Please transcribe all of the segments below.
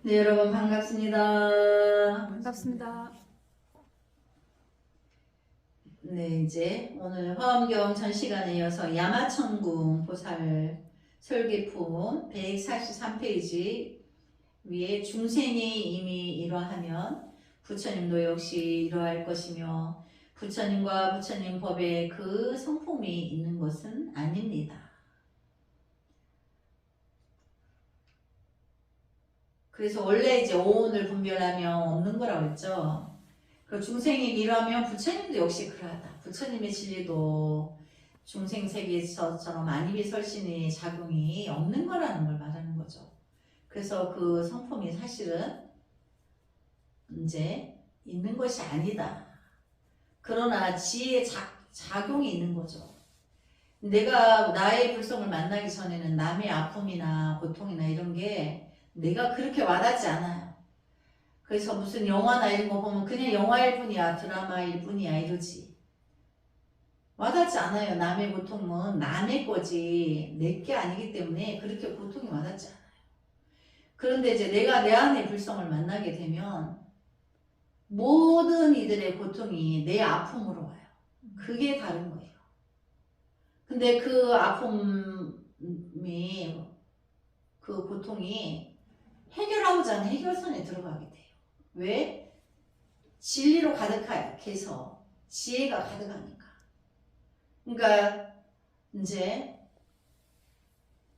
네, 여러분 반갑습니다. 반갑습니다. 네, 이제 오늘 화엄경 전 시간에 이어서 야마천궁 보살 설계품 143페이지 위에 중생이 이미 이러하면 부처님도 역시 이러할 것이며 부처님과 부처님 법에 그 성품이 있는 것은 아닙니다. 그래서 원래 이제 오온을 분별하면 없는 거라고 했죠. 그 중생이 이러면 부처님도 역시 그러하다. 부처님의 진리도 중생 세계에서처럼 안이비설신의 작용이 없는 거라는 걸 말하는 거죠. 그래서 그 성품이 사실은 이제 있는 것이 아니다. 그러나 지혜의 작용이 있는 거죠. 내가 나의 불성을 만나기 전에는 남의 아픔이나 고통이나 이런 게 내가 그렇게 와닿지 않아요. 그래서 무슨 영화나 이런 거 보면 그냥 영화일 뿐이야, 드라마일 뿐이야 이러지. 와닿지 않아요. 남의 고통은 남의 거지 내 게 아니기 때문에 그렇게 고통이 와닿지 않아요. 그런데 이제 내가 내 안의 불성을 만나게 되면 모든 이들의 고통이 내 아픔으로 와요. 그게 다른 거예요. 근데 그 아픔이 그 고통이 해결하고자 하는 해결선에 들어가게 돼요. 왜? 진리로 가득해서 지혜가 가득하니까. 그러니까 이제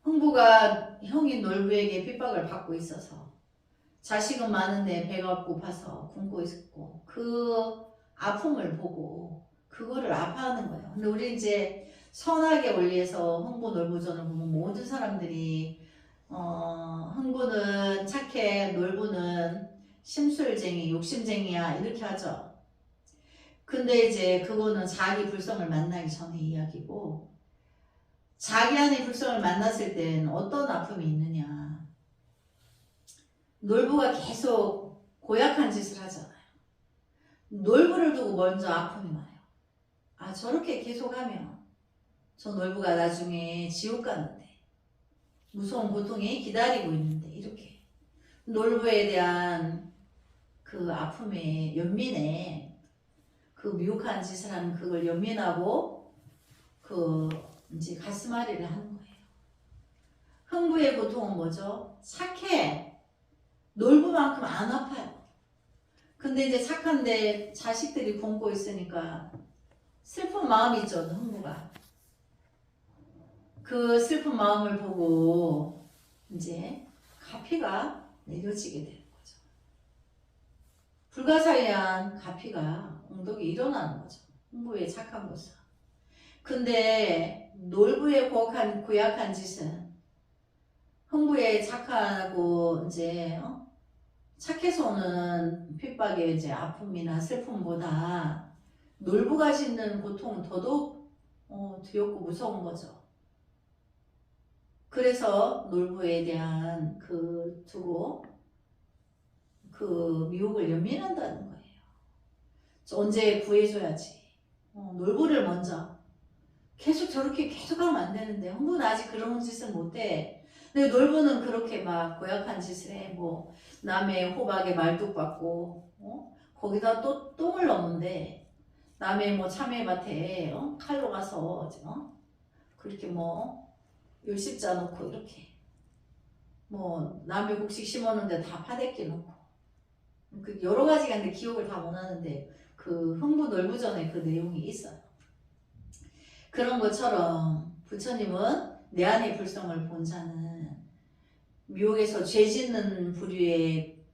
흥부가 형인 놀부에게 핍박을 받고 있어서 자식은 많은데 배가 고파서 굶고 있었고 그 아픔을 보고 그거를 아파하는 거예요. 근데 우리 이제 선악의 원리에서 흥부 놀부전을 보면 모든 사람들이 흥부는 착해, 놀부는 심술쟁이, 욕심쟁이야 이렇게 하죠. 근데 이제 그거는 자기 불성을 만나기 전의 이야기고 자기 안의 불성을 만났을 땐 어떤 아픔이 있느냐. 놀부가 계속 고약한 짓을 하잖아요. 놀부를 두고 먼저 아픔이 와요. 아, 저렇게 계속하면 저 놀부가 나중에 지옥 가는데 무서운 고통이 기다리고 있는데 이렇게 놀부에 대한 그 아픔에 연민에 그 미혹한 짓을 하는 그걸 연민하고 그 이제 가슴앓이를 하는 거예요. 흥부의 고통은 뭐죠? 착해. 놀부만큼 안 아파요. 근데 이제 착한데 자식들이 굶고 있으니까 슬픈 마음이 있죠, 흥부가. 그 슬픈 마음을 보고 이제 가피가 내려지게 되는 거죠. 불가사의한 가피가 엉덩이에 일어나는 거죠. 흥부의 착한 것은. 근데 놀부의 고약한 짓은 흥부의 착하고 이제 착해서 오는 핍박의 이제 아픔이나 슬픔보다 놀부가 짓는 고통은 더더욱 두렵고 무서운 거죠. 그래서 놀부에 대한 두고 그 미혹을 연민한다는 거예요. 언제 구해줘야지. 놀부를 먼저. 계속 저렇게 계속하면 안 되는데 흥부는 아직 그런 짓을 못해. 근데 놀부는 그렇게 막 고약한 짓을 해. 뭐 남의 호박에 말뚝박고 거기다 또 똥을 넣는데 남의 뭐 참외밭에 칼로 가서 그렇게 뭐 열십자 놓고 이렇게 뭐 남의 곡식 심었는데 다 파대끼 놓고 그 여러 가지가 있는데 기억을 다 못하는데 그 흥부 놀부전에 그 내용이 있어요. 그런 것처럼 부처님은 내 안의 불성을 본 자는 미혹에서 죄 짓는 부류에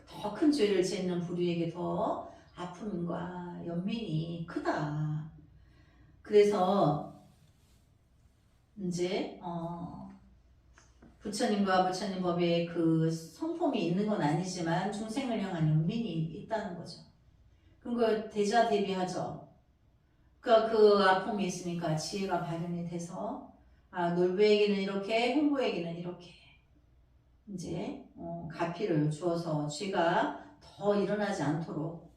더 큰 죄를 짓는 부류에게 더 아픔과 연민이 크다. 그래서 이제 부처님과 부처님 법에 그 성품이 있는 건 아니지만 중생을 향한 연민이 있다는 거죠. 그런 걸 대자 대비하죠. 그러니까 그 아픔이 있으니까 지혜가 발현이 돼서 놀부에게는 이렇게 흥부에게는 이렇게 이제 가피를 주어서 죄가 더 일어나지 않도록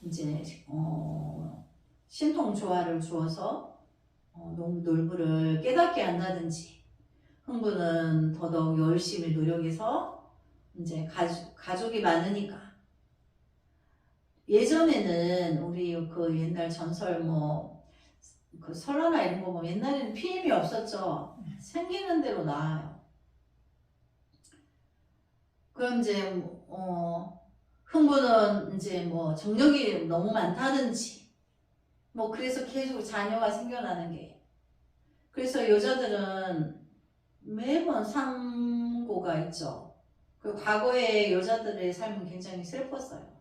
이제 신통조화를 주어서 놀부를 깨닫게 한다든지 흥부는 더더욱 열심히 노력해서 이제 가족이 많으니까. 예전에는 우리 그 옛날 전설 그 설화나 이런 거 보면 옛날에는 피임이 없었죠. 생기는 대로 나아요. 그럼 이제 흥부는 이제 정력이 너무 많다든지 그래서 계속 자녀가 생겨나는 게. 그래서 여자들은 매번 상고가 있죠. 그리고 과거의 여자들의 삶은 굉장히 슬펐어요.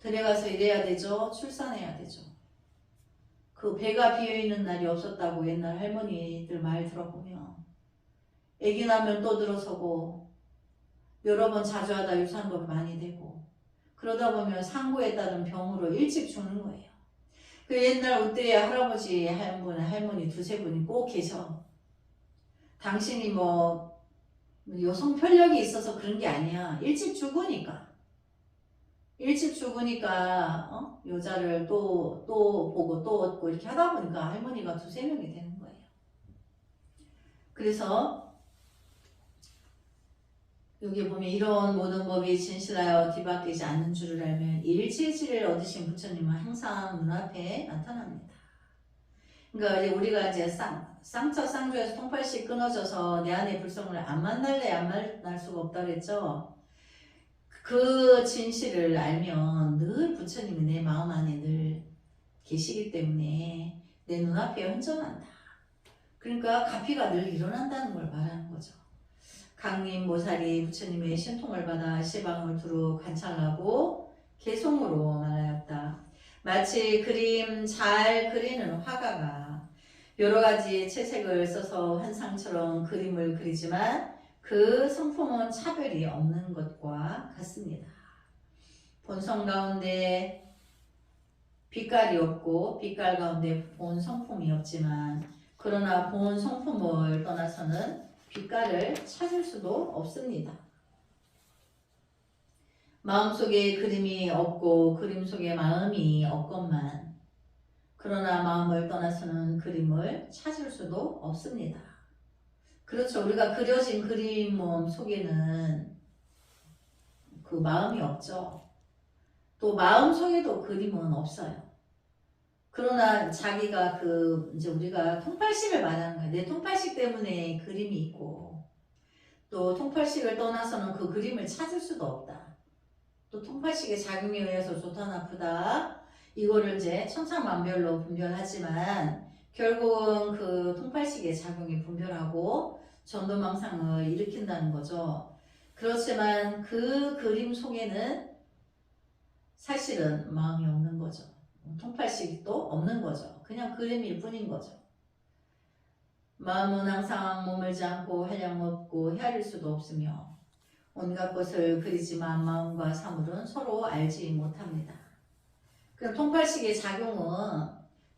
들에 가서 일해야 되죠. 출산해야 되죠. 그 배가 비어있는 날이 없었다고 옛날 할머니들 말 들어보면 아기 나면 또 들어서고 여러 번 자주 하다 유산도 많이 되고 그러다 보면 상고에 따른 병으로 일찍 죽는 거예요. 그 옛날 우때에 할아버지 할머니 두세 분이 꼭 계셔. 당신이 여성 편력이 있어서 그런 게 아니야. 일찍 죽으니까 여자를 또 보고 또 얻고 이렇게 하다 보니까 할머니가 두세 명이 되는 거예요. 그래서 여기 보면 이런 모든 법이 진실하여 뒤바뀌지 않는 줄을 알면 일체질을 얻으신 부처님은 항상 눈앞에 나타납니다. 그러니까 이제 우리가 이제 쌍처 쌍조에서 통팔씩 끊어져서 내 안의 불성을 안 만날래 안 만날 수가 없다 그랬죠. 그 진실을 알면 늘 부처님이 내 마음 안에 늘 계시기 때문에 내 눈앞에 현존한다. 그러니까 가피가 늘 일어난다는 걸 말하는 거죠. 강림 모살이 부처님의 신통을 받아 시방을 두루 관찰하고 개송으로 말하였다. 마치 그림 잘 그리는 화가가 여러 가지 채색을 써서 환상처럼 그림을 그리지만 그 성품은 차별이 없는 것과 같습니다. 본성 가운데 빛깔이 없고 빛깔 가운데 본 성품이 없지만 그러나 본 성품을 떠나서는 빛깔을 찾을 수도 없습니다. 마음속에 그림이 없고 그림 속에 마음이 없건만 그러나 마음을 떠나서는 그림을 찾을 수도 없습니다. 그렇죠. 우리가 그려진 그림 속에는 그 마음이 없죠. 또 마음 속에도 그림은 없어요. 그러나 자기가 이제 우리가 통팔식을 말하는 거예요. 내 통팔식 때문에 그림이 있고 또 통팔식을 떠나서는 그 그림을 찾을 수도 없다. 또 통팔식의 작용에 의해서 좋다 나쁘다 이거를 이제 천차만별로 분별하지만 결국은 그 통팔식의 작용이 분별하고 전도망상을 일으킨다는 거죠. 그렇지만 그 그림 속에는 사실은 마음이 없는 거죠. 통팔식도 없는 거죠. 그냥 그림일 뿐인 거죠. 마음은 항상 머물지 않고 한량없고 헤아릴 수도 없으며 온갖 것을 그리지만 마음과 사물은 서로 알지 못합니다. 그럼 통팔식의 작용은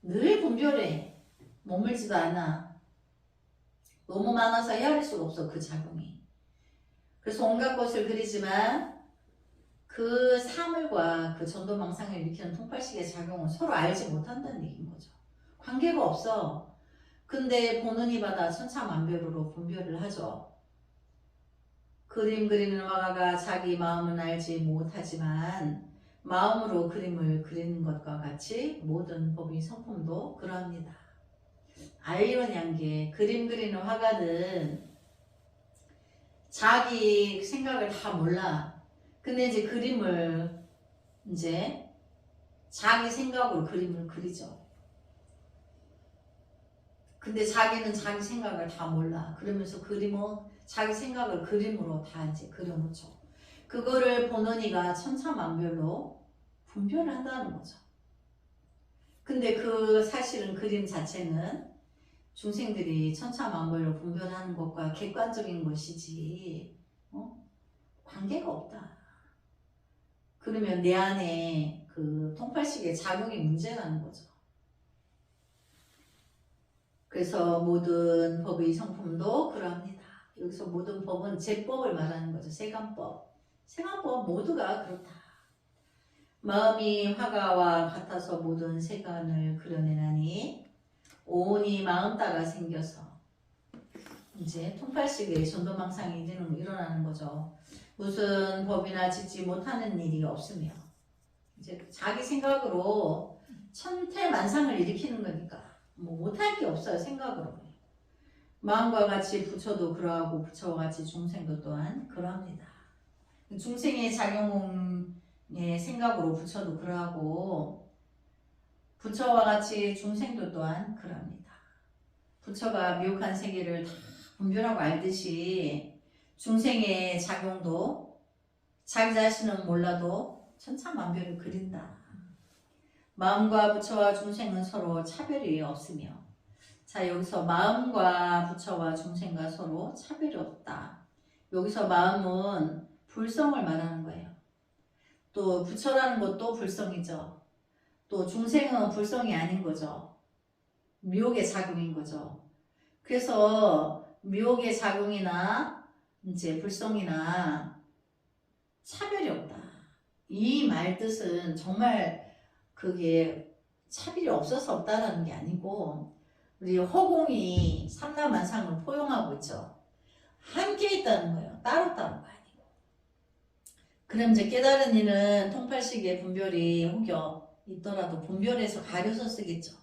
늘 분별해. 머물지도 않아. 너무 많아서 헤아릴 수가 없어 그 작용이. 그래서 온갖 것을 그리지만 그 사물과 그 전도망상을 일으키는 통팔식의 작용은 서로 알지 못한다는 얘기인 거죠. 관계가 없어. 근데 보는 이마다 천차만별으로 분별을 하죠. 그림 그리는 화가가 자기 마음은 알지 못하지만 마음으로 그림을 그리는 것과 같이 모든 법의 성품도 그러합니다. 아이러니한 게 그림 그리는 화가는 자기 생각을 다 몰라. 근데 이제 그림을 이제 자기 생각으로 그림을 그리죠. 근데 자기는 자기 생각을 다 몰라. 그러면서 그림은 자기 생각을 그림으로 다 이제 그려놓죠. 그거를 보는 이가 천차만별로 분별을 한다는 거죠. 근데 그 사실은 그림 자체는 중생들이 천차만별로 분별하는 것과 객관적인 것이지 관계가 없다. 그러면 내 안에 그 통팔식의 작용이 문제라는 거죠. 그래서 모든 법의 성품도 그러합니다. 여기서 모든 법은 제법을 말하는 거죠. 세간법. 세간법 모두가 그렇다. 마음이 화가와 같아서 모든 세간을 그려내나니 온이 마음 따라 생겨서 이제 통팔식의 전도망상이 일어나는 거죠. 무슨 법이나 짓지 못하는 일이 없으며 이제 자기 생각으로 천태만상을 일으키는 거니까 뭐 못할 게 없어요. 생각으로. 마음과 같이 부처도 그러하고 부처와 같이 중생도 또한 그러합니다. 중생의 작용의 생각으로 부처도 그러하고 부처와 같이 중생도 또한 그럽니다. 부처가 미혹한 세계를 다 분별하고 알듯이 중생의 작용도 자기 자신은 몰라도 천차만별을 그린다. 마음과 부처와 중생은 서로 차별이 없으며 자 여기서 마음과 부처와 중생과 서로 차별이 없다. 여기서 마음은 불성을 말하는 거예요. 또 부처라는 것도 불성이죠. 또 중생은 불성이 아닌 거죠. 미혹의 작용인 거죠. 그래서 미혹의 작용이나 이제 불성이나 차별이 없다. 이 말 뜻은 정말 그게 차별이 없어서 없다라는 게 아니고 우리 허공이 삼라만상을 포용하고 있죠. 함께 있다는 거예요. 따로따로가 아니고. 그럼 이제 깨달은 이는 통팔식의 분별이 혹여 있더라도 분별해서 가려서 쓰겠죠.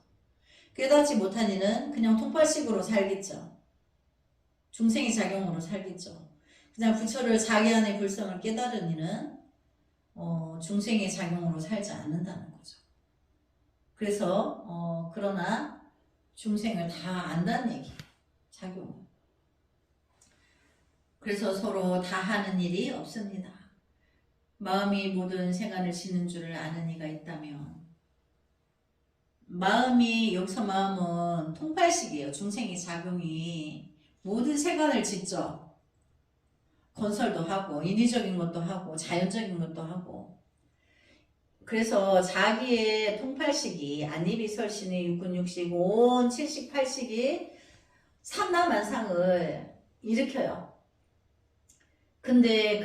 깨닫지 못한 이는 그냥 통팔식으로 살겠죠. 중생의 작용으로 살겠죠. 그냥 부처를 자기 안의 불성을 깨달은 이는 중생의 작용으로 살지 않는다는 거죠. 그래서 그러나 중생을 다 안다는 얘기예요. 작용을. 그래서 서로 다 하는 일이 없습니다. 마음이 모든 생활을 지는 줄을 아는 이가 있다면 마음이 여기서 마음은 통팔식이에요. 중생의 작용이 모든 세간을 짓죠. 건설도 하고 인위적인 것도 하고 자연적인 것도 하고 그래서 자기의 통팔식이 안입이 설신이 육근육식 온 칠식 팔식이 삼라만상을 일으켜요. 근데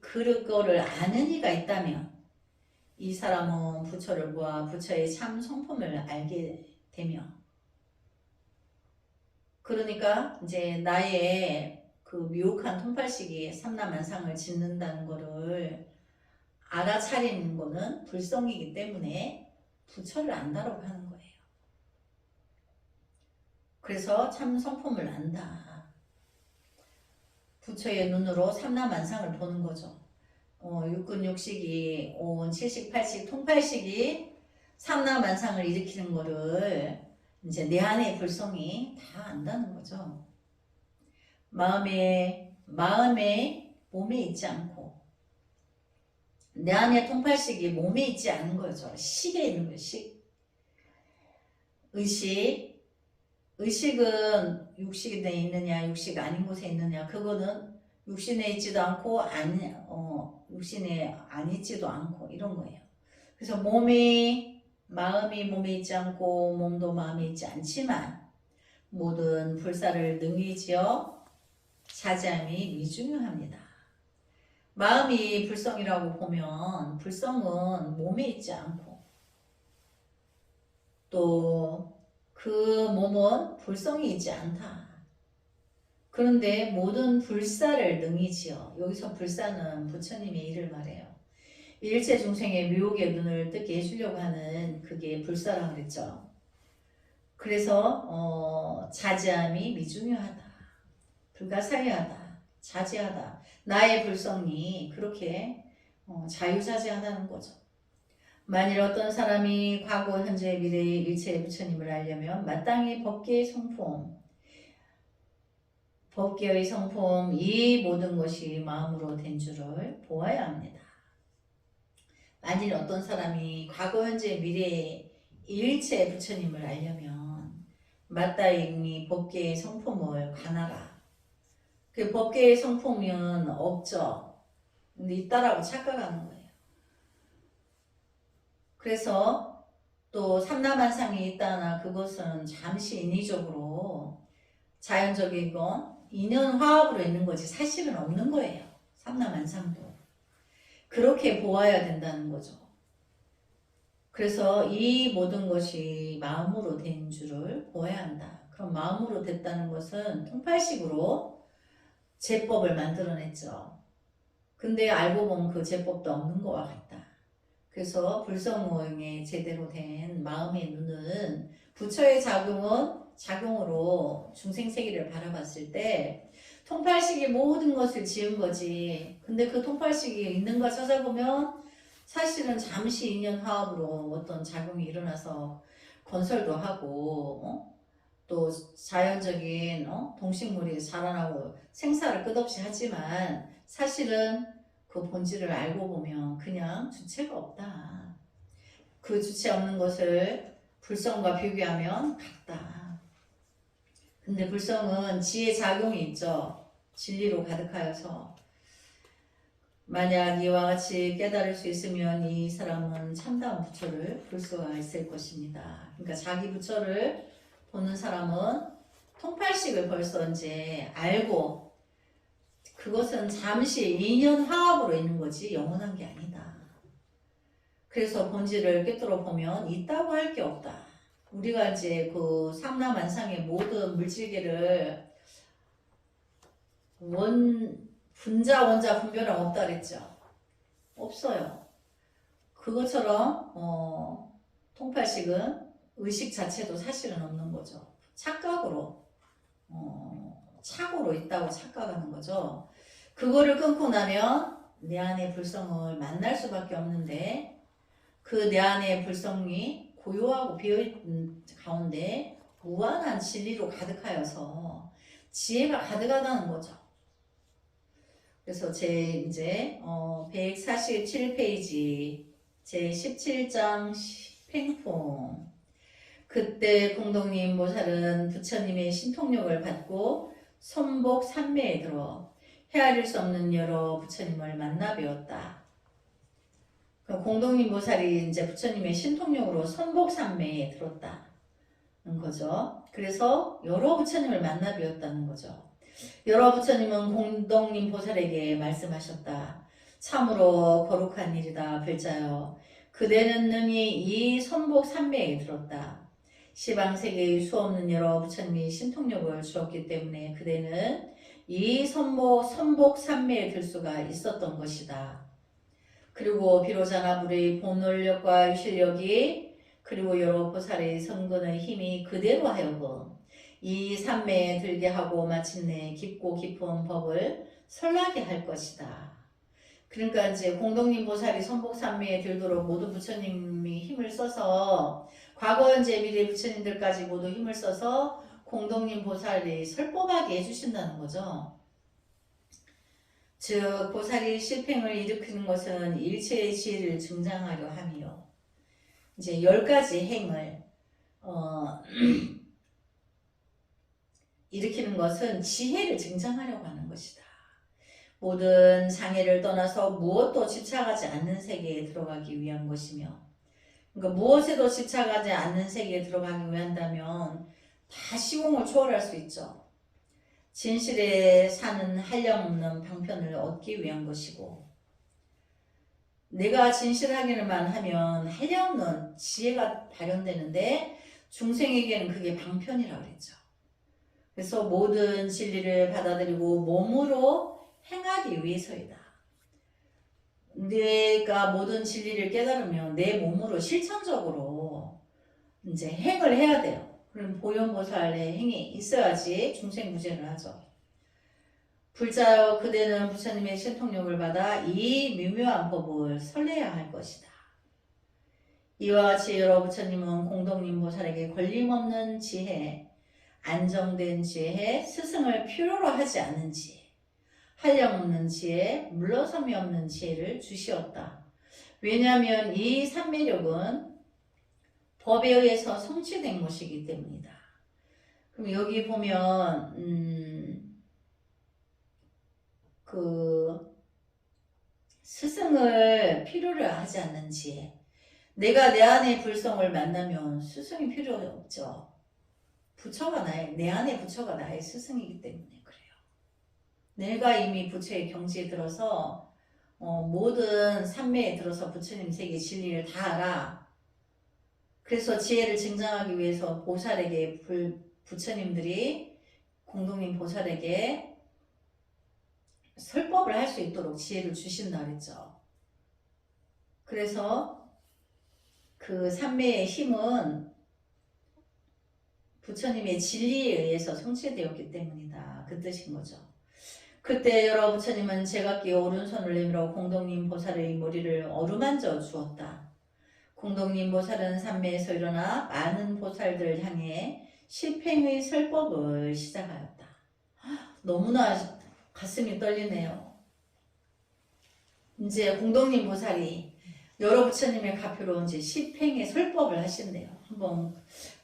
그거를 아는 이가 있다면 이 사람은 부처를 보아 부처의 참 성품을 알게 되며 그러니까 이제 나의 그 미혹한 통팔식이 삼라만상을 짓는다는 거를 알아차리는 거는 불성이기 때문에 부처를 안다라고 하는 거예요. 그래서 참 성품을 안다. 부처의 눈으로 삼라만상을 보는 거죠. 육근육식이 온 칠식 팔식 통팔식이 삼라만상을 일으키는 거를 이제 내 안의 불성이 다 안다는 거죠. 마음에 몸에 있지 않고 내 안의 통팔식이 몸에 있지 않은 거죠. 식에 있는 거예요. 의식은 육식에 있느냐 육식 아닌 곳에 있느냐 그거는 육신에 있지도 않고 육신에 안 있지도 않고 이런 거예요. 그래서 마음이 몸에 있지 않고 몸도 마음에 있지 않지만 모든 불사를 능히 지어 자제함이 미중요합니다. 마음이 불성이라고 보면 불성은 몸에 있지 않고 또 그 몸은 불성이 있지 않다. 그런데 모든 불사를 능히 지어 여기서 불사는 부처님의 일을 말해요. 일체 중생의 묘옥의 눈을 뜨게 해주려고 하는 그게 불사라고 그랬죠. 그래서 자제함이 미중요하다. 불가사의하다. 자제하다. 나의 불성이 그렇게 자유자재하다는 거죠. 만일 어떤 사람이 과거, 현재, 미래의 일체의 부처님을 알려면 마땅히 법계의 성품 이 모든 것이 마음으로 된 줄을 보아야 합니다. 만일 어떤 사람이 과거, 현재, 미래의 일체 부처님을 알려면 마땅히 법계의 성품을 관하라. 그 법계의 성품은 없죠. 근데 있다라고 착각하는 거예요. 그래서 또 삼라만상이 있다나 그것은 잠시 인위적으로 자연적이건 인연 화합으로 있는 거지 사실은 없는 거예요. 삼라만상도. 그렇게 보아야 된다는 거죠. 그래서 이 모든 것이 마음으로 된 줄을 보아야 한다. 그럼 마음으로 됐다는 것은 통팔식으로 제법을 만들어냈죠. 근데 알고 보면 그 제법도 없는 것과 같다. 그래서 불성모형의 제대로 된 마음의 눈은 부처의 작용으로 중생세계를 바라봤을 때 통팔식이 모든 것을 지은 거지. 근데 그 통팔식이 있는 거 찾아보면 사실은 잠시 인연화합으로 어떤 작용이 일어나서 건설도 하고 또 자연적인 동식물이 자라나고 생사를 끝없이 하지만 사실은 그 본질을 알고 보면 그냥 주체가 없다. 그 주체 없는 것을 불성과 비교하면 같다. 근데 불성은 지혜 작용이 있죠. 진리로 가득하여서 만약 이와 같이 깨달을 수 있으면 이 사람은 참다운 부처를 볼 수가 있을 것입니다. 그러니까 자기 부처를 보는 사람은 통팔식을 벌써 이제 알고 그것은 잠시 인연 화합으로 있는 거지 영원한 게 아니다. 그래서 본질을 꿰뚫어 보면 있다고 할 게 없다. 우리가 이제 그 삼라만상의 모든 물질계를 분자 원자 분별은 없다 그랬죠. 없어요. 그것처럼 통팔식은 의식 자체도 사실은 없는 거죠. 착각으로 착오로 있다고 착각하는 거죠. 그거를 끊고 나면 내 안의 불성을 만날 수밖에 없는데 그 내 안의 불성이 고요하고 비어있는 가운데 무한한 진리로 가득하여서 지혜가 가득하다는 거죠. 그래서 제 이제 147페이지 제 17장 팽풍 그때 공동님 보살은 부처님의 신통력을 받고 선복 삼매에 들어 헤아릴 수 없는 여러 부처님을 만나 배웠다. 공동님 보살이 이제 부처님의 신통력으로 선복 삼매에 들었다는 거죠. 그래서 여러 부처님을 만나 배웠다는 거죠. 여러 부처님은 공동님 보살에게 말씀하셨다. 참으로 거룩한 일이다 별자여. 그대는 능히 이 선복 삼매에 들었다. 시방세계의 수없는 여러 부처님이 신통력을 주었기 때문에 그대는 이 선복 삼매에 들 수가 있었던 것이다. 그리고 비로자나 불의 본원력과 유실력이 그리고 여러 보살의 성근의 힘이 그대로 하여금 이 삼매에 들게 하고 마침내 깊고 깊은 법을 설하게 할 것이다. 그러니까 이제 공동님 보살이 선복 삼매에 들도록 모든 부처님이 힘을 써서 과거 현재 미래 부처님들까지 모두 힘을 써서 공동님 보살이 설법하게 해주신다는 거죠. 즉 보살이 실행을 일으키는 것은 일체의 지혜를 증장하려 함이요. 이제 10가지 행을 일으키는 것은 지혜를 증장하려고 하는 것이다. 모든 장애를 떠나서 무엇도 집착하지 않는 세계에 들어가기 위한 것이며 그러니까 무엇에도 집착하지 않는 세계에 들어가기 위한다면 다 시공을 초월할 수 있죠. 진실에 사는 한량없는 방편을 얻기 위한 것이고 내가 진실하기만 하면 한량없는 지혜가 발현되는데 중생에게는 그게 방편이라고 그랬죠. 그래서 모든 진리를 받아들이고 몸으로 행하기 위해서이다. 내가 모든 진리를 깨달으면 내 몸으로 실천적으로 이제 행을 해야 돼요. 그럼 보현보살의 행이 있어야지 중생구제를 하죠. 불자여 그대는 부처님의 신통력을 받아 이 미묘한 법을 설레야 할 것이다. 이와 같이 여러 부처님은 공동님 보살에게 걸림없는 지혜, 안정된 지혜, 스승을 필요로 하지 않는 지혜, 한량없는 지혜, 물러섬이 없는 지혜를 주시었다. 왜냐하면 이 삼매력은 법에 의해서 성취된 것이기 때문이다. 그럼 여기 보면 그 스승을 필요로 하지 않는 지혜. 내가 내 안의 불성을 만나면 스승이 필요 없죠. 내 안의 부처가 나의 스승이기 때문에 그래요. 내가 이미 부처의 경지에 들어서 모든 삼매에 들어서 부처님 세계 진리를 다 알아. 그래서 지혜를 증장하기 위해서 보살에게 부처님들이 공동님 보살에게 설법을 할 수 있도록 지혜를 주신다 그랬죠. 그래서 그 삼매의 힘은 부처님의 진리에 의해서 성취되었기 때문이다. 그 뜻인 거죠. 그때 여러 부처님은 제각기 오른손을 내밀어 공덕님 보살의 머리를 어루만져 주었다. 공덕님 보살은 삼매에서 일어나 많은 보살들 향해 실팽의 설법을 시작하였다. 너무나 가슴이 떨리네요. 이제 공덕님 보살이 여러 부처님의 가표로 이제 실팽의 설법을 하신대요. 한번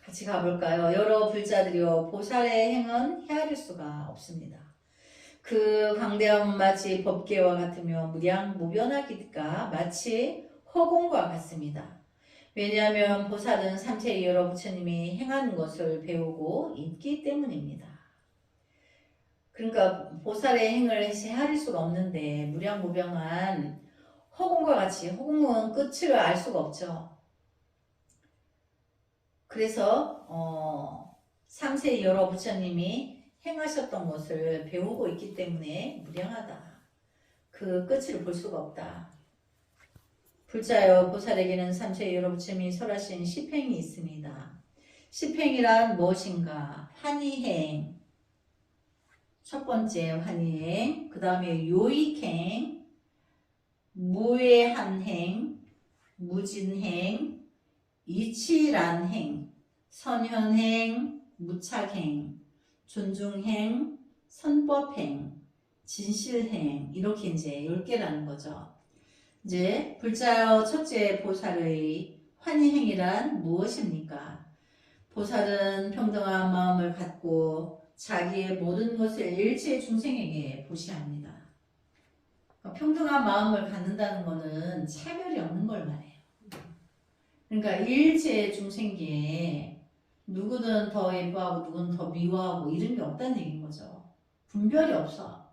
같이 가볼까요? 여러 불자들이여 보살의 행은 헤아릴 수가 없습니다. 그 광대함은 마치 법계와 같으며 무량무변하기가 마치 허공과 같습니다. 왜냐하면 보살은 삼세의 여러 부처님이 행하는 것을 배우고 있기 때문입니다. 그러니까 보살의 행을 헤아릴 수가 없는데 무량무변한 허공과 같이, 허공은 끝을 알 수가 없죠. 그래서 삼세의 여러 부처님이 행하셨던 것을 배우고 있기 때문에 무량하다. 그 끝을 볼 수가 없다. 불자여 보살에게는 삼세의 여러 부처님이 설하신 시팽이 있습니다. 시팽이란 무엇인가? 환희행, 첫 번째 환희행, 그 다음에 요익행, 무외한행, 무진행, 이치란행, 선현행, 무착행, 존중행, 선법행, 진실행, 이렇게 이제 10개라는 거죠. 이제 불자여 첫째 보살의 환희행이란 무엇입니까? 보살은 평등한 마음을 갖고 자기의 모든 것을 일체 중생에게 보시합니다. 평등한 마음을 갖는다는 것은 차별이 없는 걸 말해요. 그러니까 일체 중생계에 누구든 더 예뻐하고 누구는 더 미워하고 이런 게 없다는 얘기인 거죠. 분별이 없어.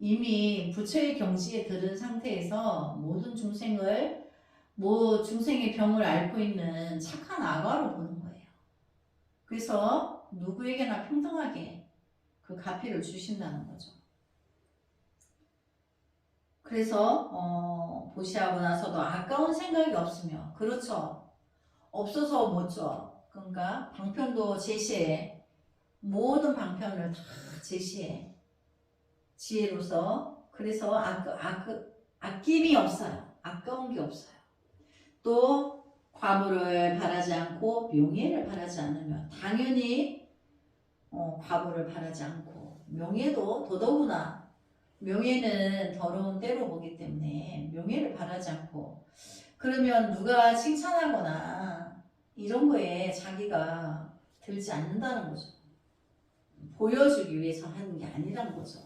이미 부처의 경지에 들은 상태에서 모든 중생을 중생의 병을 앓고 있는 착한 아가로 보는 거예요. 그래서 누구에게나 평등하게 그 가피를 주신다는 거죠. 그래서 보시하고 나서도 아까운 생각이 없으며, 그렇죠. 없어서 못 줘. 그러니까 방편도 제시해. 모든 방편을 다 제시해. 지혜로서. 그래서 아낌이 없어요. 아까운 게 없어요. 또 과보를 바라지 않고 명예를 바라지 않으면 당연히 과보를 바라지 않고, 명예도 더더구나. 명예는 더러운 때로 보기 때문에 명예를 바라지 않고, 그러면 누가 칭찬하거나 이런 거에 자기가 들지 않는다는 거죠. 보여주기 위해서 하는 게 아니란 거죠.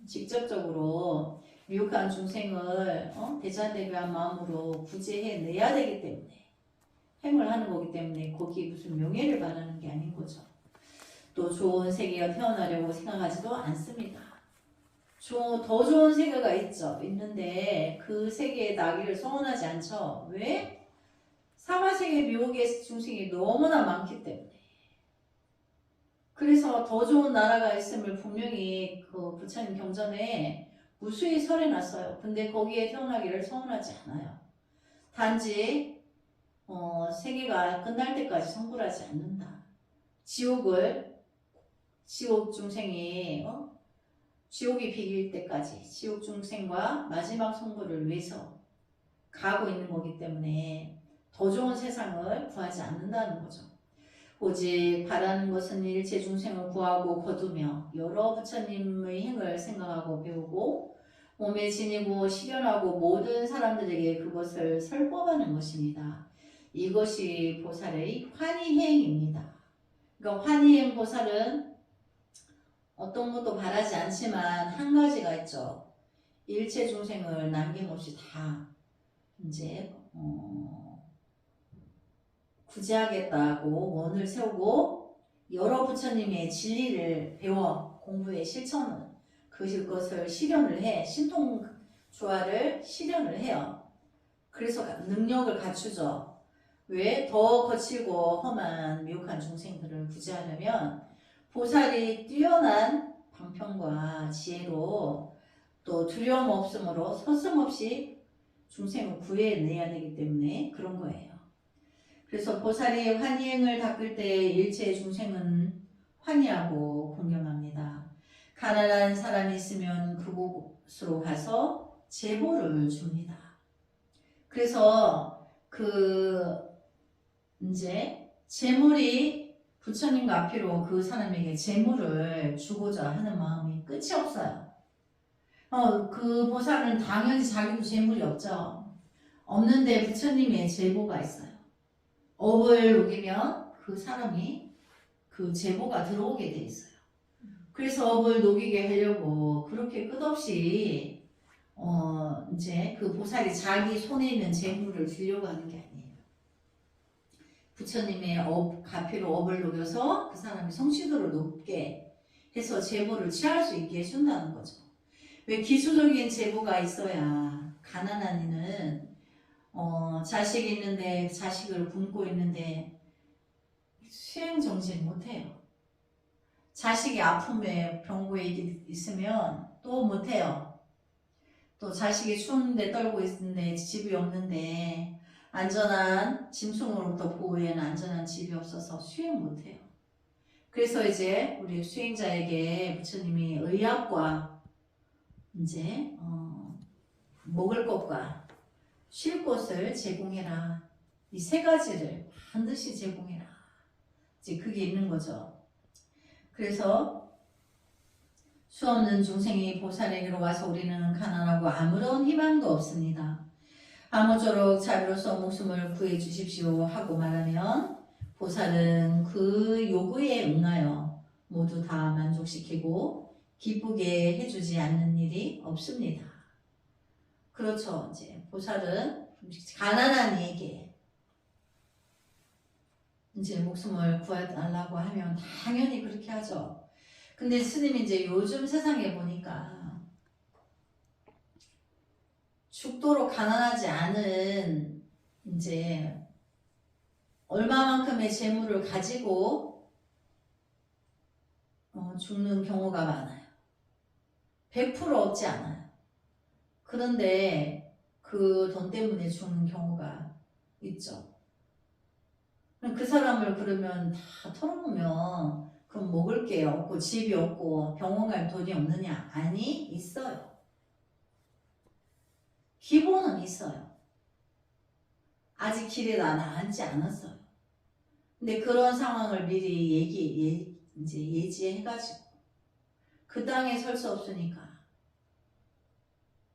직접적으로 미혹한 중생을 대자대비한 마음으로 구제해내야 되기 때문에 행을 하는 거기 때문에 거기에 무슨 명예를 바라는 게 아닌 거죠. 또 좋은 세계에 태어나려고 생각하지도 않습니다. 더 좋은 세계가 있는데 그 세계에 나기를 소원하지 않죠. 왜? 사바세계 미혹의 중생이 너무나 많기 때문에. 그래서 더 좋은 나라가 있음을 분명히 그 부처님 경전에 무수히 설해놨어요. 근데 거기에 태어나기를 소원하지 않아요. 단지 세계가 끝날 때까지 성불하지 않는다. 지옥 중생이 지옥이 비길 때까지 지옥 중생과 마지막 성불을 위해서 가고 있는 거기 때문에 더 좋은 세상을 구하지 않는다는 거죠. 오직 바라는 것은 일체 중생을 구하고 거두며 여러 부처님의 행을 생각하고 배우고 몸에 지니고 실현하고 모든 사람들에게 그것을 설법하는 것입니다. 이것이 보살의 환희행입니다. 그러니까 환희행 보살은 어떤 것도 바라지 않지만 한 가지가 있죠. 일체 중생을 남김없이 다 이제 구제하겠다고 원을 세우고 여러 부처님의 진리를 배워 공부에 실천을 그것을 실현을 해. 신통조화를 실현을 해요. 그래서 능력을 갖추죠. 왜? 더 거칠고 험한 미혹한 중생들을 구제하려면 보살이 뛰어난 방편과 지혜로 또 두려움 없음으로 서슴없이 중생을 구해내야 되기 때문에 그런 거예요. 그래서 보살이 환희행을 닦을 때 일체 중생은 환희하고 공경합니다. 가난한 사람이 있으면 그곳으로 가서 제보를 줍니다. 그래서 이제 재물이 부처님과 앞으로 그 사람에게 재물을 주고자 하는 마음이 끝이 없어요. 그 보살은 당연히 자기도 재물이 없죠. 없는데 부처님의 제보가 있어요. 업을 녹이면 그 사람이 그 제보가 들어오게 돼 있어요. 그래서 업을 녹이게 하려고 그렇게 끝없이 이제 그 보살이 자기 손에 있는 재물을 주려고 하는 게 아니에요. 부처님의 가피로 업을 녹여서 그 사람이 성취도를 높게 해서 제보를 취할 수 있게 해준다는 거죠. 왜 기술적인 제보가 있어야 가난한 이는 자식이 있는데 자식을 굶고 있는데 수행 정진 못해요. 자식이 아픔에 병고에 있으면 또 못해요. 또 자식이 추운데 떨고 있는데 집이 없는데 안전한 짐승으로부터 보호에는 안전한 집이 없어서 수행 못해요. 그래서 이제 우리 수행자에게 부처님이 의약과 이제 먹을 것과 쉴 곳을 제공해라. 이 세 가지를 반드시 제공해라. 이제 그게 있는 거죠. 그래서 수없는 중생이 보살에게로 와서 우리는 가난하고 아무런 희망도 없습니다. 아무쪼록 자비로서 목숨을 구해 주십시오 하고 말하면 보살은 그 요구에 응하여 모두 다 만족시키고 기쁘게 해주지 않는 일이 없습니다. 그렇죠. 이제 보살은 가난한 이에게 이제 목숨을 구해달라고 하면 당연히 그렇게 하죠. 근데 스님이 이제 요즘 세상에 보니까 죽도록 가난하지 않은 이제 얼마만큼의 재물을 가지고 죽는 경우가 많아요. 100% 없지 않아요. 그런데 그 돈 때문에 죽는 경우가 있죠. 그 사람을 그러면 다 털어보면 그럼 먹을 게 없고 집이 없고 병원 갈 돈이 없느냐? 아니, 있어요. 기본은 있어요. 아직 길에 나앉지 않았어요. 근데 그런 상황을 미리 예지해가지고 그 땅에 설 수 없으니까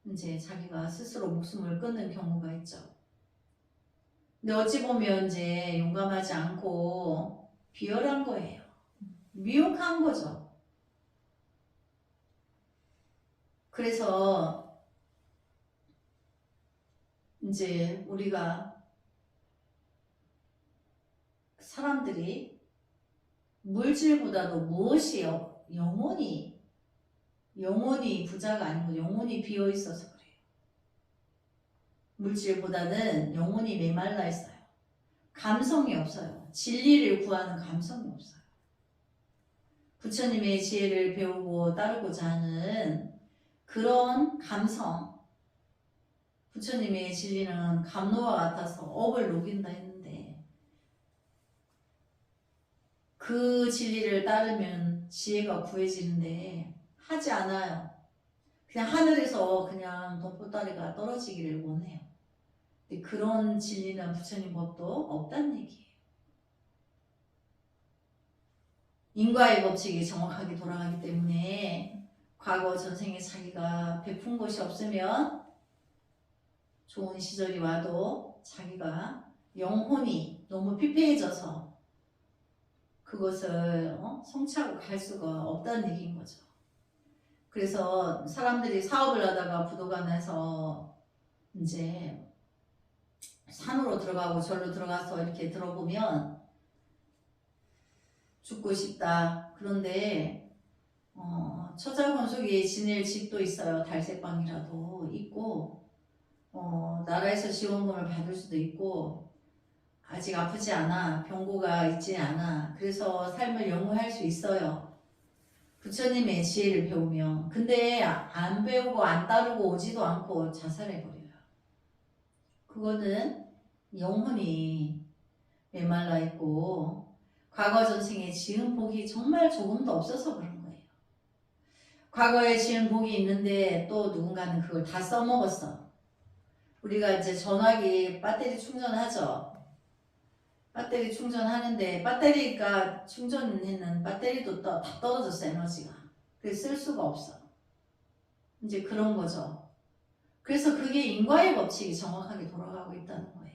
이제 자기가 스스로 목숨을 끊는 경우가 있죠. 근데 어찌 보면 이제 용감하지 않고 비열한 거예요. 미혹한 거죠. 그래서 이제 우리가 사람들이 물질보다도 무엇이 영혼이 부자가 아니고 영혼이 비어 있어서 그래요. 물질보다는 영혼이 메말라 있어요. 감성이 없어요. 진리를 구하는 감성이 없어요. 부처님의 지혜를 배우고 따르고자 하는 그런 감성, 부처님의 진리는 감로와 같아서 업을 녹인다 했는데 그 진리를 따르면 지혜가 구해지는데 하지 않아요. 그냥 하늘에서 그냥 돈보따리가 떨어지기를 원해요. 근데 그런 진리는 부처님 법도 없다는 얘기예요. 인과의 법칙이 정확하게 돌아가기 때문에 과거 전생에 자기가 베푼 것이 없으면 좋은 시절이 와도 자기가 영혼이 너무 피폐해져서 그것을 성취하고 갈 수가 없다는 얘기인 거죠. 그래서 사람들이 사업을 하다가 부도가 나서 이제 산으로 들어가고 절로 들어가서 이렇게 들어보면 죽고 싶다. 그런데 처자권속에 지낼 집도 있어요. 달색방이라도 있고 나라에서 지원금을 받을 수도 있고 아직 아프지 않아. 병고가 있지 않아. 그래서 삶을 영위할 수 있어요. 부처님의 지혜를 배우면. 근데 안 배우고 안 따르고 오지도 않고 자살해버려요. 그거는 영혼이 메말라 있고 과거 전생에 지은 복이 정말 조금도 없어서 그런 거예요. 과거에 지은 복이 있는데 또 누군가는 그걸 다 써먹었어. 우리가 이제 전화기 배터리 충전하죠. 배터리 충전하는데 배터리가 충전있는 배터리도 다 떨어졌어, 에너지가. 그래서 쓸 수가 없어. 이제 그런 거죠. 그래서 그게 인과의 법칙이 정확하게 돌아가고 있다는 거예요.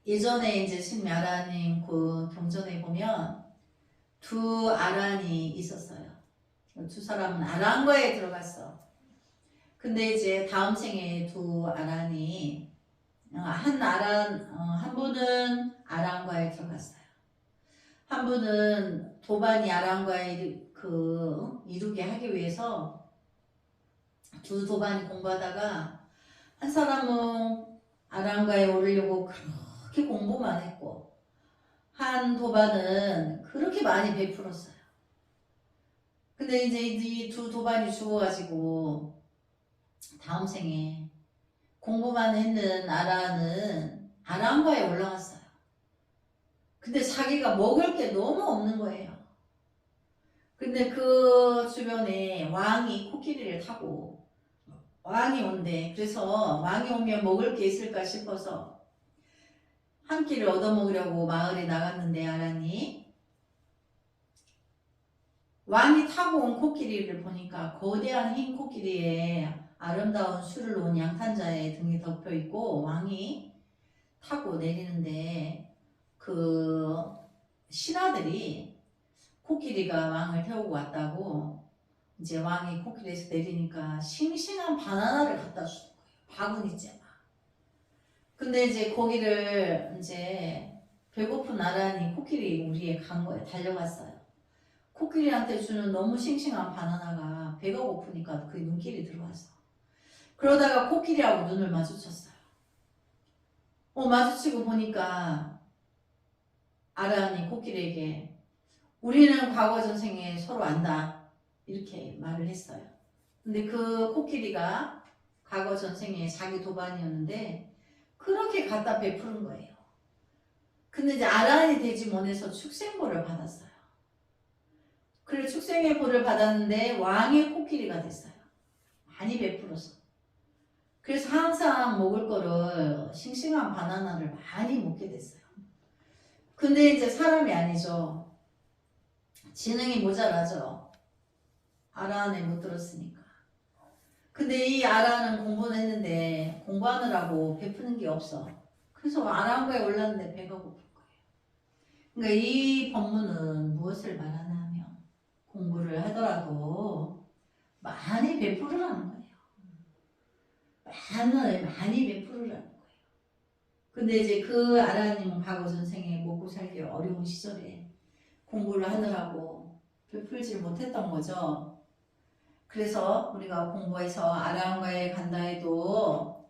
예전에 이제 신미아라님 그 경전에 보면 두 아란이 있었어요. 두 사람은 아란과에 들어갔어. 근데 이제 다음 생에 두 아란이 한 분은 아란과에 들어갔어요. 한 분은 도반이 아란과에 이루게 하기 위해서 두 도반이 공부하다가 한 사람은 아란과에 오르려고 그렇게 공부만 했고 한 도반은 그렇게 많이 베풀었어요. 근데 이제 이 두 도반이 죽어가지고 다음 생에 공부만 했는 아란은 아란과에 올라갔어요. 근데 자기가 먹을 게 너무 없는 거예요. 근데 그 주변에 왕이 코끼리를 타고 왕이 온대. 그래서 왕이 오면 먹을 게 있을까 싶어서 한 끼를 얻어먹으려고 마을에 나갔는데 아란이 왕이 타고 온 코끼리를 보니까 거대한 흰 코끼리에 아름다운 술을 놓은 양탄자의 등이 덮여 있고 왕이 타고 내리는데 그 신하들이 코끼리가 왕을 태우고 왔다고 이제 왕이 코끼리에서 내리니까 싱싱한 바나나를 갖다 주는 거예요. 바구니째 막. 근데 이제 거기를 이제 배고픈 아란이 코끼리 우리에 간 거예요. 달려갔어요. 코끼리한테 주는 너무 싱싱한 바나나가 배가 고프니까 그 눈길이 들어왔어. 그러다가 코끼리하고 눈을 마주쳤어요. 마주치고 보니까 아란이 코끼리에게 우리는 과거 전생에 서로 안다 이렇게 말을 했어요. 근데 그 코끼리가 과거 전생에 자기 도반이었는데 그렇게 갖다 베푸는 거예요. 근데 이제 아란이 되지 못해서 축생보를 받았어요. 그래 축생의 보를 받았는데 왕의 코끼리가 됐어요. 많이 베풀어서. 그래서 항상 먹을 거를 싱싱한 바나나를 많이 먹게 됐어요. 근데 이제 사람이 아니죠. 지능이 모자라죠. 아란에 못 들었으니까. 근데 이 아란은 공부는 했는데 공부하느라고 베푸는 게 없어. 그래서 아란과에 올랐는데 배가 고픈 거예요. 그러니까 이 법문은 무엇을 말하나 하면 공부를 하더라도 많이 베풀으라는 거예요. 많이 베풀으라는 거예요. 근데 이제 그 아라님은 과거 전생에 먹고 살기 어려운 시절에 공부를 하느라고 베풀지 못했던 거죠. 그래서 우리가 공부해서 아라한과에 간다 해도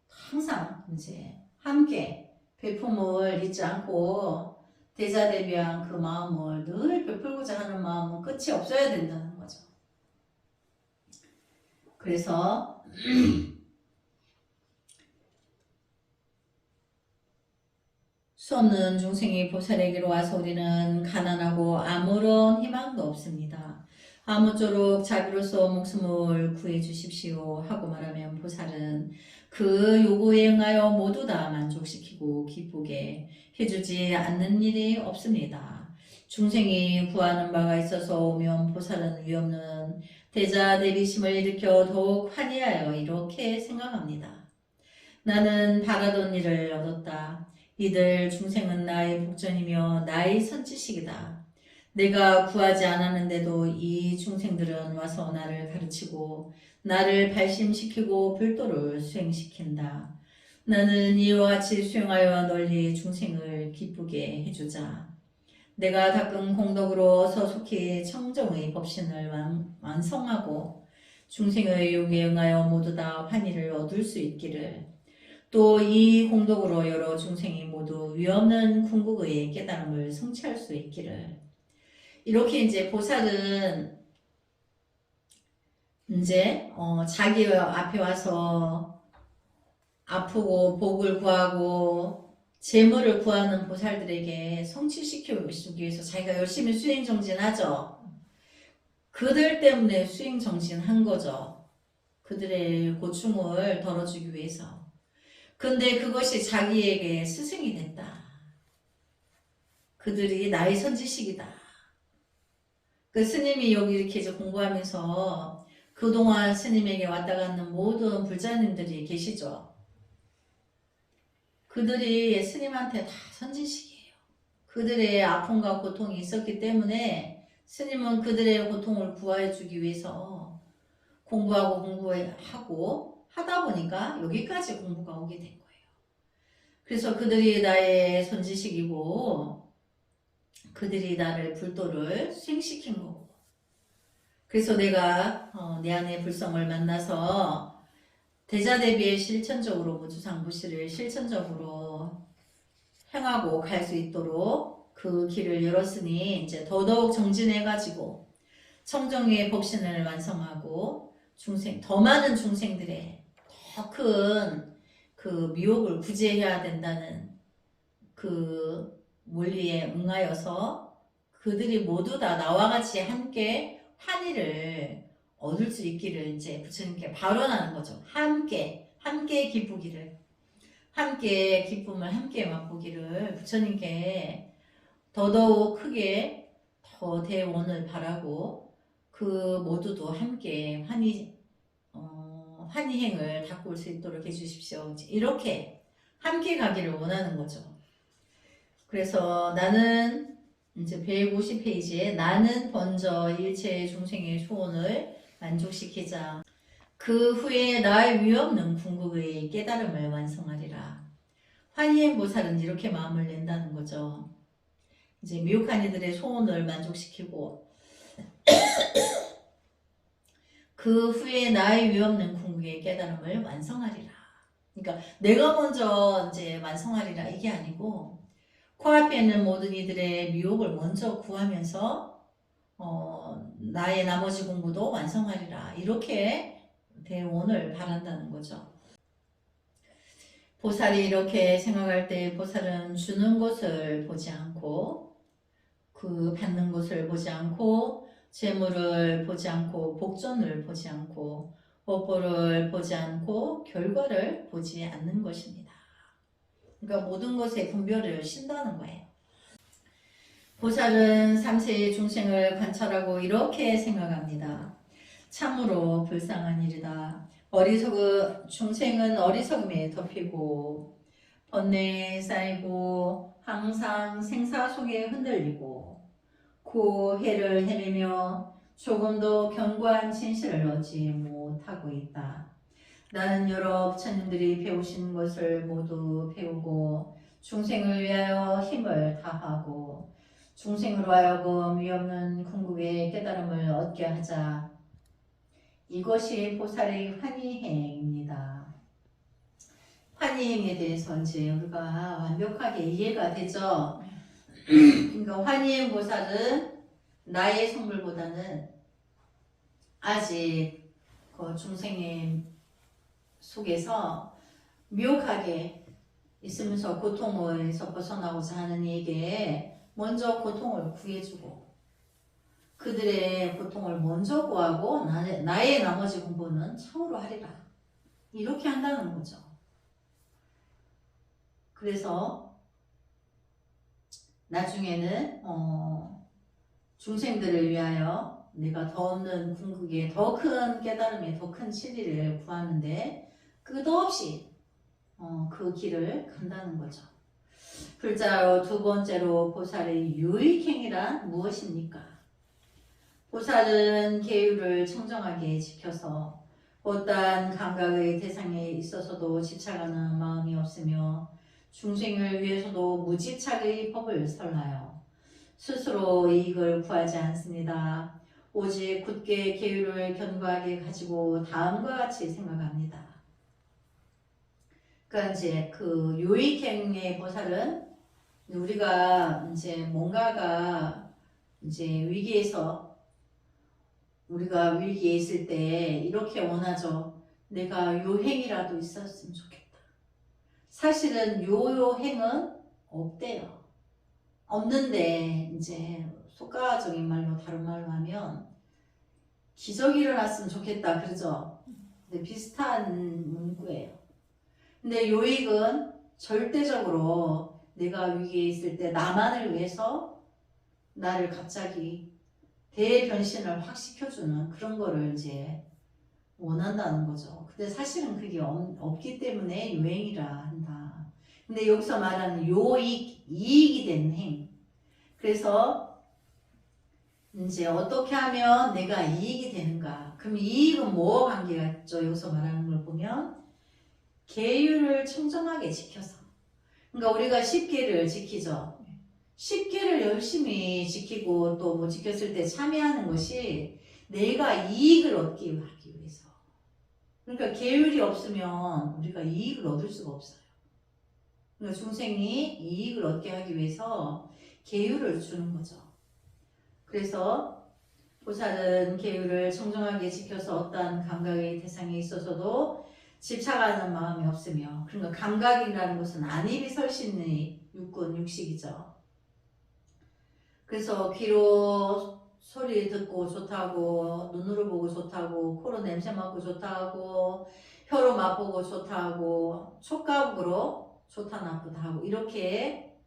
항상 이제 함께 베품을 잊지 않고 대자대비한 그 마음을 늘 베풀고자 하는 마음은 끝이 없어야 된다는 거죠. 그래서 수 없는 중생이 보살에게로 와서 우리는 가난하고 아무런 희망도 없습니다. 아무쪼록 자비로서 목숨을 구해 주십시오 하고 말하면 보살은 그 요구에 응하여 모두 다 만족시키고 기쁘게 해주지 않는 일이 없습니다. 중생이 구하는 바가 있어서 오면 보살은 위없는 대자대비심을 일으켜 더욱 환희하여 이렇게 생각합니다. 나는 바라던 일을 얻었다. 이들 중생은 나의 복전이며 나의 선지식이다. 내가 구하지 않았는데도 이 중생들은 와서 나를 가르치고 나를 발심시키고 불도를 수행시킨다. 나는 이와 같이 수행하여 널리 중생을 기쁘게 해주자. 내가 닦은 공덕으로 서속히 청정의 법신을 완성하고 중생의 요구에 응하여 모두 다 환희를 얻을 수 있기를, 또 이 공덕으로 여러 중생이 모두 위없는 궁극의 깨달음을 성취할 수 있기를, 이렇게 이제 보살은 이제 자기 앞에 와서 아프고 복을 구하고 재물을 구하는 보살들에게 성취시키기 위해서 자기가 열심히 수행정진하죠. 그들 때문에 수행정진한 거죠. 그들의 고충을 덜어주기 위해서. 근데 그것이 자기에게 스승이 됐다. 그들이 나의 선지식이다. 그 스님이 여기 이렇게 이제 공부하면서 그동안 스님에게 왔다 갔는 모든 불자님들이 계시죠. 그들이 스님한테 다 선지식이에요. 그들의 아픔과 고통이 있었기 때문에 스님은 그들의 고통을 구해 주기 위해서 공부하고 하다 보니까 여기까지 공부가 오게 된 거예요. 그래서 그들이 나의 선지식이고 그들이 나를 불도를 수행시킨 거고, 그래서 내가 내 안의 불성을 만나서 대자대비에 실천적으로 무주상부시를 실천적으로 행하고 갈 수 있도록 그 길을 열었으니 이제 더더욱 정진해가지고 청정의 법신을 완성하고 더 많은 중생들의 더 큰 그 미혹을 구제해야 된다는 그 원리에 응하여서 그들이 모두 다 나와 같이 함께 환희를 얻을 수 있기를 이제 부처님께 발언하는 거죠. 함께 기쁘기를, 함께 기쁨을 함께 맛보기를 부처님께 더더욱 크게 더 대원을 바라고 그 모두도 함께 환희행을 닦을 수 있도록 해주십시오. 이렇게 함께 가기를 원하는 거죠. 그래서 나는 이제 150페이지에 나는 먼저 일체 중생의 소원을 만족시키자. 그 후에 나의 위없는 궁극의 깨달음을 완성하리라. 환희행 보살은 이렇게 마음을 낸다는 거죠. 이제 미혹한 이들의 소원을 만족시키고 그 후에 나의 위없는 궁극의 깨달음을 완성하리라. 그러니까 내가 먼저 이제 완성하리라 이게 아니고 코앞에 있는 모든 이들의 미혹을 먼저 구하면서 나의 나머지 공부도 완성하리라. 이렇게 대원을 바란다는 거죠. 보살이 이렇게 생각할 때 보살은 주는 것을 보지 않고 그 받는 것을 보지 않고 재물을 보지 않고 복전을 보지 않고 업보를 보지 않고 결과를 보지 않는 것입니다. 그러니까 모든 것에 분별을 신다는 거예요. 보살은 삼세의 중생을 관찰하고 이렇게 생각합니다. 참으로 불쌍한 일이다. 중생은 어리석음에 덮이고 번뇌에 쌓이고 항상 생사 속에 흔들리고 고해를 헤매며 조금도 견고한 진실을 얻지 못하고 있다. 나는 여러 부처님들이 배우신 것을 모두 배우고 중생을 위하여 힘을 다하고 중생으로 하여금 위없는 궁극의 깨달음을 얻게 하자. 이것이 보살의 환희행입니다. 환희행에 대해서 이제 우리가 완벽하게 이해가 되죠. 그러니까 환희행 보살은 나의 성불보다는 아직 그 중생의 속에서 미혹하게 있으면서 고통에서 벗어나고자 하는 이에게 먼저 고통을 구해주고 그들의 고통을 먼저 구하고 나의 나머지 공부는 참으로 하리라. 이렇게 한다는 거죠. 그래서 나중에는 중생들을 위하여 내가 더 없는 궁극에 더 큰 깨달음에 더 큰 진리를 구하는데 끝없이 그 길을 간다는 거죠. 불자로 두 번째로 보살의 유익행이란 무엇입니까? 보살은 계율을 청정하게 지켜서 어떠한 감각의 대상에 있어서도 집착하는 마음이 없으며 중생을 위해서도 무집착의 법을 설하여 스스로 이익을 구하지 않습니다. 오직 굳게 계율을 견고하게 가지고 다음과 같이 생각합니다. 그러니까 이제 그 유익행의 보살은 우리가 이제 뭔가가 이제 위기에서 우리가 위기에 있을 때 이렇게 원하죠. 내가 요 행이라도 있었으면 좋겠다. 사실은 요 행은 없대요. 없는데 이제 속가적인 말로 다른 말로 하면 기적이 일어났으면 좋겠다 그러죠. 근데 비슷한 문구예요. 근데 요익은 절대적으로 내가 위기에 있을 때 나만을 위해서 나를 갑자기 대변신을 확 시켜주는 그런 거를 이제 원한다는 거죠. 근데 사실은 그게 없기 때문에 요행이라 한다. 근데 여기서 말하는 요익, 이익이 되는 행. 그래서 이제 어떻게 하면 내가 이익이 되는가? 그럼 이익은 뭐와 관계가 있죠? 여기서 말하는 걸 보면 계율을 청정하게 지켜서. 그러니까 우리가 10계를 지키죠. 10계를 열심히 지키고 또 못 지켰을 때 참여하는 것이 내가 이익을 얻기 위해서. 그러니까 계율이 없으면 우리가 이익을 얻을 수가 없어요. 그러니까 중생이 이익을 얻게 하기 위해서 계율을 주는 거죠. 그래서 보살은 계율을 청정하게 지켜서 어떠한 감각의 대상에 있어서도 집착하는 마음이 없으며, 그러니까 감각이라는 것은 안입이 설신의 육군 육식이죠. 그래서 귀로 소리 듣고 좋다고, 눈으로 보고 좋다고, 코로 냄새 맡고 좋다고, 혀로 맛보고 좋다고, 촉각으로 좋다 나쁘다 하고, 이렇게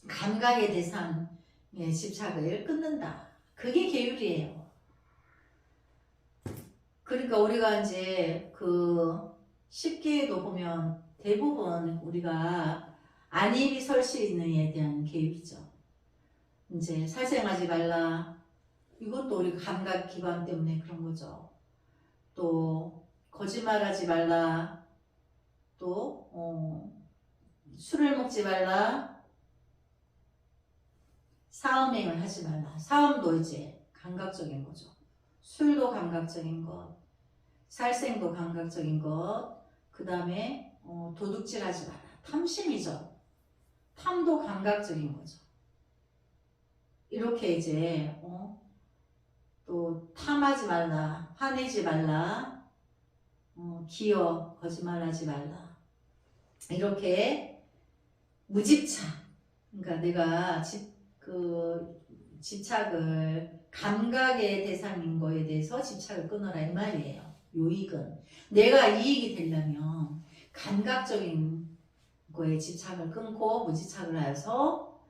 감각의 대상에 집착을 끊는다. 그게 계율이에요. 그러니까 우리가 이제 그 10계에도 보면 대부분 우리가 안입이 설신에 대한 계율이죠. 이제 살생하지 말라. 이것도 우리 감각 기관 때문에 그런 거죠. 또 거짓말하지 말라. 또 술을 먹지 말라. 사음행을 하지 말라. 사음도 이제 감각적인 거죠. 술도 감각적인 것, 살생도 감각적인 것, 그 다음에 도둑질하지 마라. 탐심이죠. 탐도 감각적인 거죠. 이렇게 이제 또 탐하지 말라, 화내지 말라, 기어 거짓말하지 말라. 이렇게 무집착. 그러니까 내가 집착을 감각의 대상인 거에 대해서 집착을 끊어라 이 말이에요. 요익은 내가 이익이 되려면 감각적인 거에 집착을 끊고 무집착을 하여서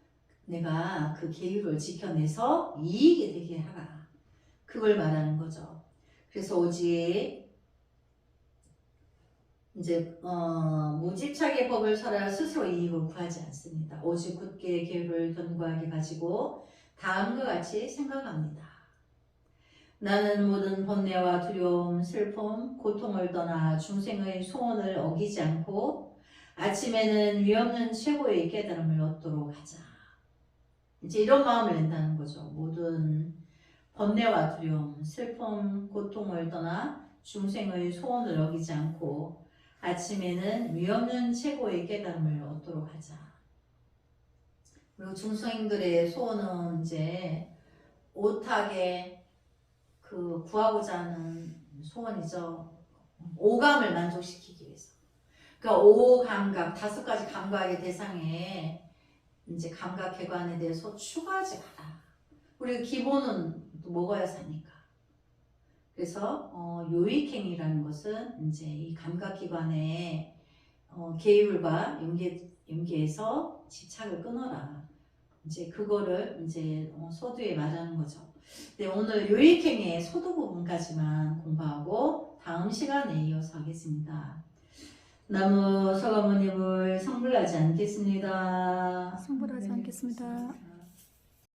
내가 그 계율을 지켜내서 이익이 되게 하라. 그걸 말하는 거죠. 그래서 오직 이제 무집착의 법을 설하여 스스로 이익을 구하지 않습니다. 오직 굳게 계율을 견고하게 가지고 다음과 같이 생각합니다. 나는 모든 번뇌와 두려움, 슬픔, 고통을 떠나 중생의 소원을 어기지 않고 아침에는 위없는 최고의 깨달음을 얻도록 하자. 이제 이런 마음을 낸다는 거죠. 모든 번뇌와 두려움, 슬픔, 고통을 떠나 중생의 소원을 어기지 않고 아침에는 위없는 최고의 깨달음을 얻도록 하자. 그리고 중생들의 소원은 이제 오타게 구하고자 하는 소원이죠. 오감을 만족시키기 위해서. 그러니까 오감각, 5가지 감각의 대상에 이제 감각 개관에 대해서 추가하지 마라. 우리 기본은 또 먹어야 사니까. 그래서 요익행이라는 것은 이제 이 감각기관의 계율과 연계해서 집착을 끊어라. 이제 그거를 이제 소두에 말하는 거죠. 네, 오늘 요익행의 소두 부분까지만 공부하고 다음 시간에 이어서 하겠습니다. 나무 서가모님을 성불하지 않겠습니다. 성불하지 않겠습니다.